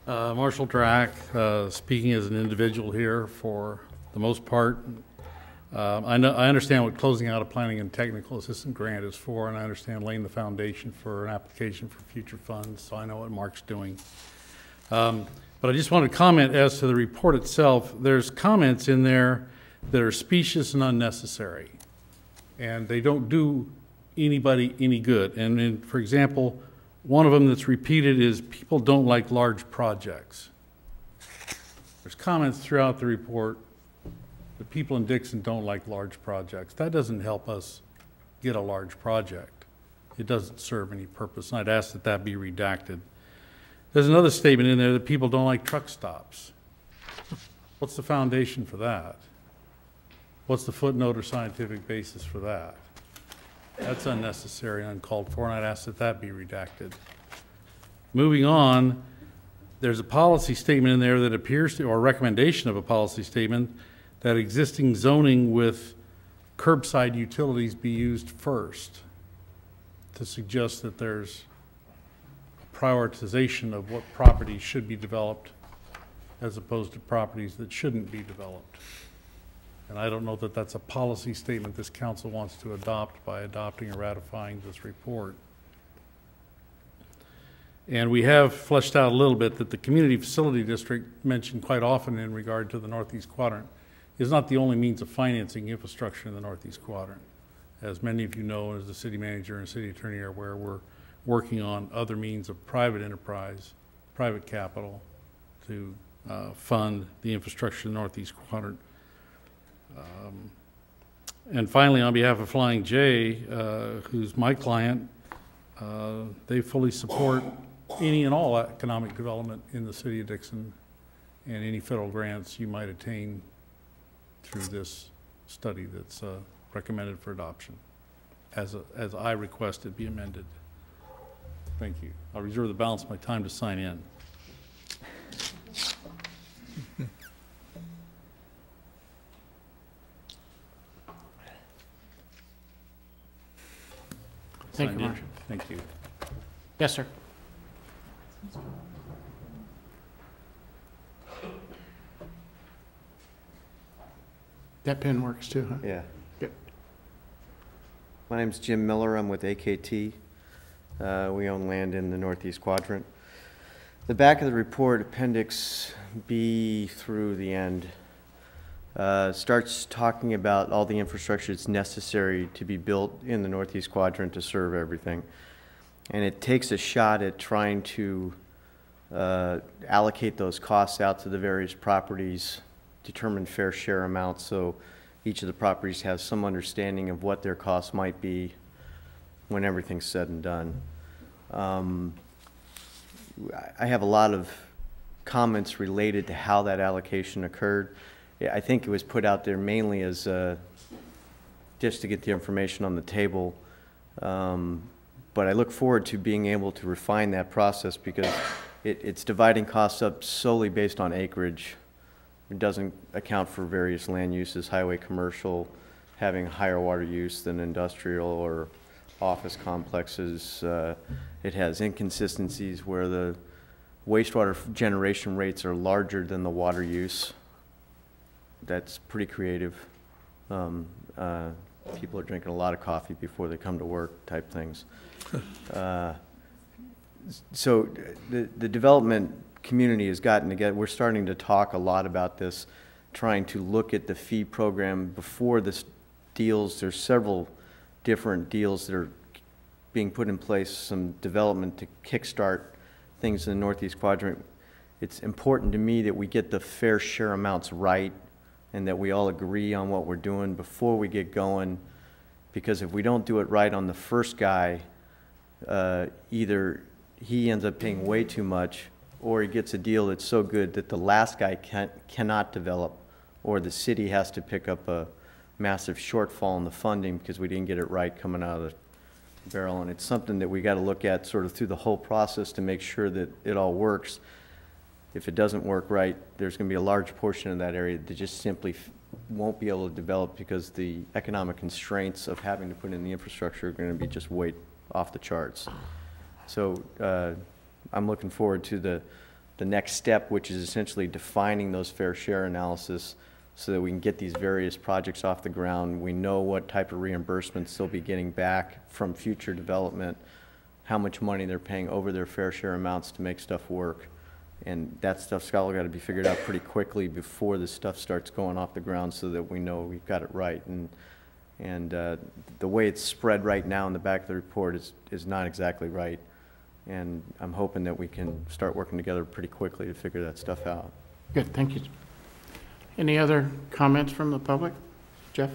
Marshall Drack, speaking as an individual here for the most part. I understand what closing out a planning and technical assistant grant is for, and I understand laying the foundation for an application for future funds, so I know what Mark's doing. But I just want to comment as to the report itself. There's comments in there that are specious and unnecessary, and they don't do anybody any good. And for example, one of them that's repeated is people don't like large projects. There's comments throughout the report that people in Dixon don't like large projects. That doesn't help us get a large project. It doesn't serve any purpose, and I'd ask that that be redacted. There's another statement in there that people don't like truck stops. What's the foundation for that? What's the footnote or scientific basis for that? That's unnecessary and uncalled for, and I'd ask that that be redacted. Moving on, there's a policy statement in there that appears to, or a recommendation of a policy statement, that existing zoning with curbside utilities be used first, to suggest that there's a prioritization of what properties should be developed as opposed to properties that shouldn't be developed. And I don't know that that's a policy statement this council wants to adopt by adopting or ratifying this report. And we have fleshed out a little bit that the community facility district, mentioned quite often in regard to the Northeast Quadrant, is not the only means of financing infrastructure in the Northeast Quadrant. As many of you know, as the city manager and city attorney are aware, we're working on other means of private enterprise, private capital to fund the infrastructure in the Northeast Quadrant. And finally, on behalf of Flying J, who's my client, they fully support any and all economic development in the city of Dixon and any federal grants you might attain through this study that's recommended for adoption, as I request it be amended. Thank you. I'll reserve the balance of my time to sign in. Thank you, Marshall. Thank you. Yes, sir. That pen works too, huh? Yeah. Good. My name's Jim Miller. I'm with AKT. We own land in the Northeast Quadrant. The back of the report, Appendix B through the end, starts talking about all the infrastructure that's necessary to be built in the Northeast Quadrant to serve everything. And it takes a shot at trying to allocate those costs out to the various properties, determine fair share amounts, so each of the properties has some understanding of what their costs might be when everything's said and done. I have a lot of comments related to how that allocation occurred. I think it was put out there mainly as just to get the information on the table. But I look forward to being able to refine that process because it's dividing costs up solely based on acreage. It doesn't account for various land uses, highway, commercial, having higher water use than industrial or office complexes. It has inconsistencies where the wastewater generation rates are larger than the water use. That's pretty creative. People are drinking a lot of coffee before they come to work type things. So the development community has gotten together. We're starting to talk a lot about this, trying to look at the fee program before this deals. There's several different deals that are being put in place, some development to kickstart things in the Northeast Quadrant. It's important to me that we get the fair share amounts right and that we all agree on what we're doing before we get going, because if we don't do it right on the first guy, either he ends up paying way too much or he gets a deal that's so good that the last guy cannot develop, or the city has to pick up a massive shortfall in the funding because we didn't get it right coming out of the barrel. And it's something that we got to look at sort of through the whole process to make sure that it all works. If it doesn't work right, there's going to be a large portion of that area that just simply won't be able to develop because the economic constraints of having to put in the infrastructure are going to be just way off the charts. So I'm looking forward to the the next step, which is essentially defining those fair share analysis so that we can get these various projects off the ground. We know what type of reimbursements they'll be getting back from future development, how much money they're paying over their fair share amounts to make stuff work. And that stuff's all got to be figured out pretty quickly before this stuff starts going off the ground so that we know we've got it right. And the way it's spread right now in the back of the report is not exactly right. And I'm hoping that we can start working together pretty quickly to figure that stuff out. Good, thank you. Any other comments from the public? Jeff?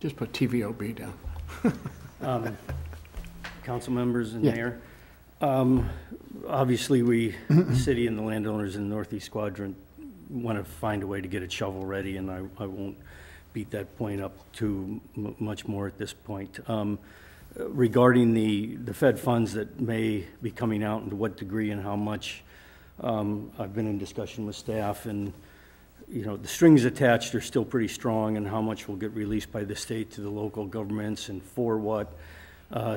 Just put TVOB down. Council members and Yeah. mayor. Obviously, we, the city and the landowners in the Northeast Quadrant want to find a way to get it shovel ready, and I won't beat that point up too much more at this point. Regarding the Fed funds that may be coming out and to what degree and how much, I've been in discussion with staff, and you know, the strings attached are still pretty strong, and how much will get released by the state to the local governments and for what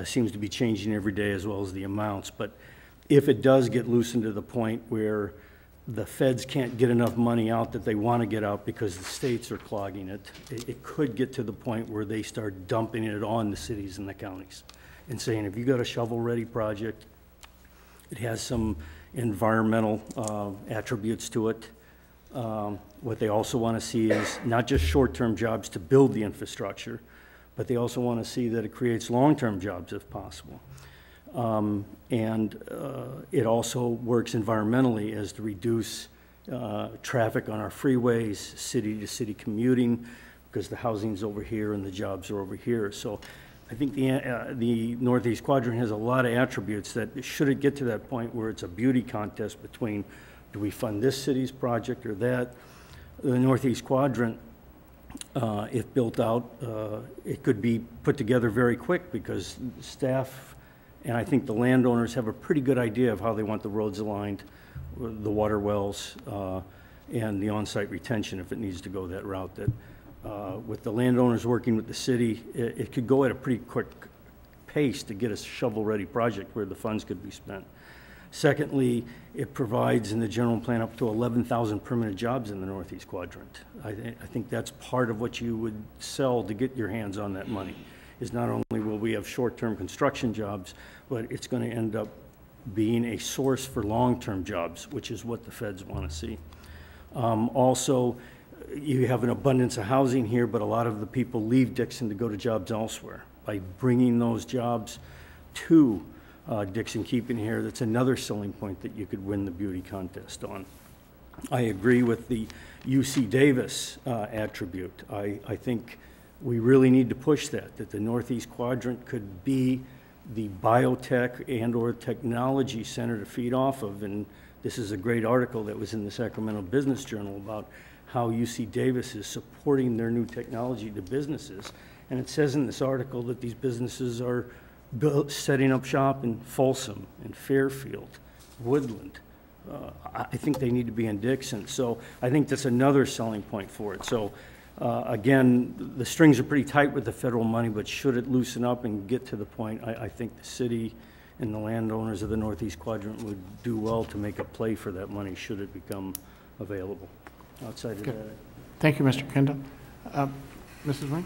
seems to be changing every day, as well as the amounts. But if it does get loosened to the point where the feds can't get enough money out that they want to get out because the states are clogging it, it could get to the point where they start dumping it on the cities and the counties and saying, if you got a shovel-ready project, it has some environmental attributes to it. What they also want to see is not just short-term jobs to build the infrastructure, but they also want to see that it creates long-term jobs if possible. It also works environmentally as to reduce traffic on our freeways, city-to-city commuting, because the housing's over here and the jobs are over here. So I think the Northeast Quadrant has a lot of attributes that, should it get to that point where it's a beauty contest between, do we fund this city's project or that? The Northeast Quadrant, if built out, it could be put together very quick, because staff and I think the landowners have a pretty good idea of how they want the roads aligned, the water wells, and the on-site retention if it needs to go that route. That with the landowners working with the city, it could go at a pretty quick pace to get a shovel-ready project where the funds could be spent. Secondly, it provides in the general plan up to 11,000 permanent jobs in the Northeast Quadrant. I think that's part of what you would sell to get your hands on that money, is not only will we have short-term construction jobs, but it's going to end up being a source for long-term jobs, which is what the feds want to see. Also, you have an abundance of housing here, but a lot of the people leave Dixon to go to jobs elsewhere. By bringing those jobs to Dixon, keeping here, that's another selling point that you could win the beauty contest on. I agree with the UC Davis attribute. I think we really need to push that the Northeast Quadrant could be the biotech and or technology center to feed off of. And this is a great article that was in the Sacramento Business Journal about how UC Davis is supporting their new technology to businesses. And it says in this article that these businesses are setting up shop in Folsom, in Fairfield, Woodland. I think they need to be in Dixon. So I think that's another selling point for it. So again, the strings are pretty tight with the federal money, but should it loosen up and get to the point, I think the city and the landowners of the Northeast Quadrant would do well to make a play for that money should it become available. Outside of that. Thank you, Mr. Kendall. Mrs. Wing?